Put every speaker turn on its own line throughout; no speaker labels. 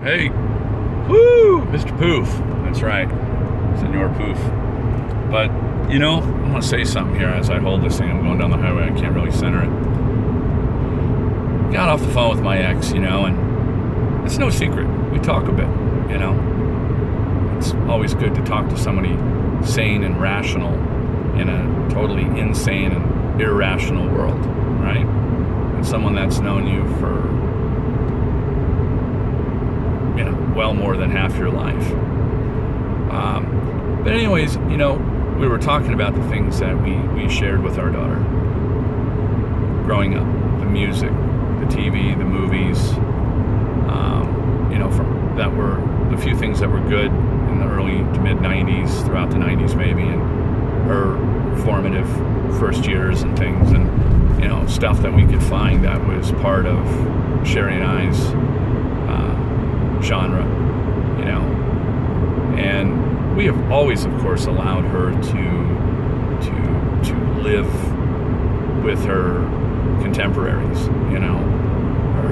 Hey, woo, Mr. Poof. That's right, Senor Poof. But, I'm going to say something here as I hold this thing. I'm going down the highway. I can't really center it. Got off the phone with my ex, and it's no secret. We talk a bit, It's always good to talk to somebody sane and rational in a totally insane and irrational world, right? And someone that's known you for, well more than half your life. But anyways, we were talking about the things that we shared with our daughter growing up, the music, the TV, the movies, from that were the few things that were good in the early to mid 90s, throughout the 90s maybe, and her formative first years and things, and stuff that we could find that was part of Sherry and I's genre, and we have always, of course, allowed her to live with her contemporaries,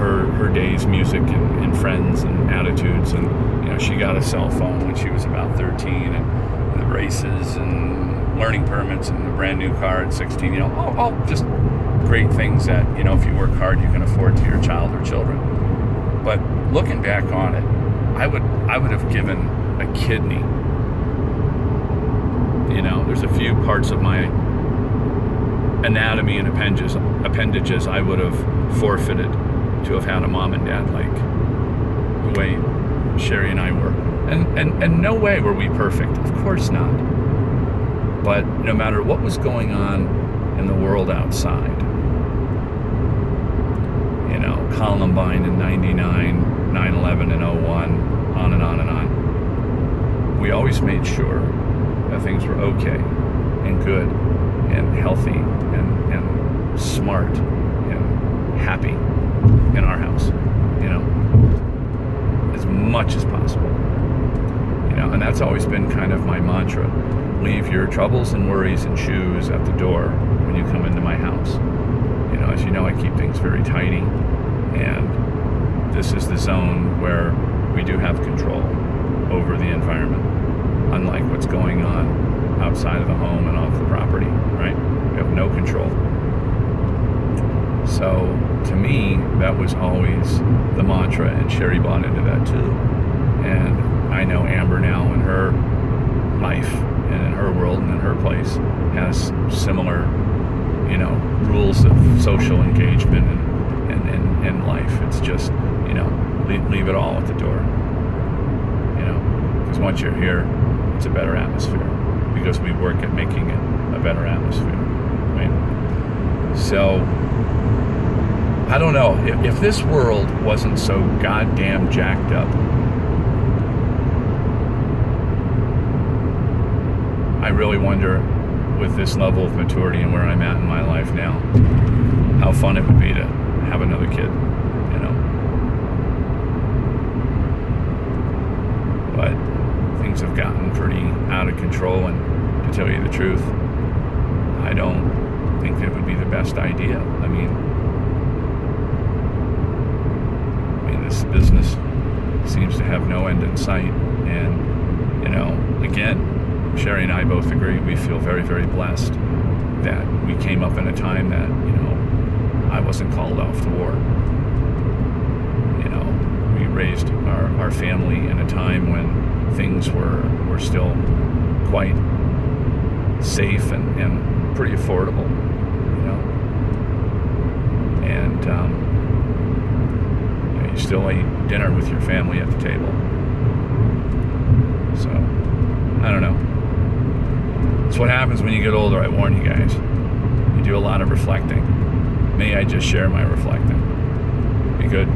her day's music and friends and attitudes, and she got a cell phone when she was about 13, and the races and learning permits and a brand new car at 16, all just great things that if you work hard you can afford to your child or children. But looking back on it, I would have given a kidney. There's a few parts of my anatomy and appendages I would have forfeited to have had a mom and dad like the way Sherry and I were. And no way were we perfect, of course not. But no matter what was going on in the world outside, Columbine in 99, 9/11 in 01, on and on and on, we always made sure that things were okay and good and healthy and smart and happy in our house, as much as possible, and that's always been kind of my mantra. Leave your troubles and worries and shoes at the door when you come into my house. As you know, I keep things very tidy, and this is the zone where we do have control over the environment, unlike what's going on outside of the home and off the property, right? We have no control. So to me, that was always the mantra, and Sherry bought into that too. And I know Amber now in her life and in her world and in her place has similar, rules of social engagement and life. It's just, leave it all at the door, because once you're here, it's a better atmosphere, because we work at making it a better atmosphere, right? So I don't know, if this world wasn't so goddamn jacked up, I really wonder, with this level of maturity and where I'm at in my life now, how fun it would be to have another kid, But things have gotten pretty out of control, and to tell you the truth, I don't think it would be the best idea. I mean, this business seems to have no end in sight, and again, Sherry and I both agree, we feel very, very blessed that we came up in a time that I wasn't called off to war. We raised our family in a time when things were still quite safe and pretty affordable, and you still ate dinner with your family at the table. So I don't know. It's what happens when you get older, I warn you guys. You do a lot of reflecting. May I just share my reflecting. Be good.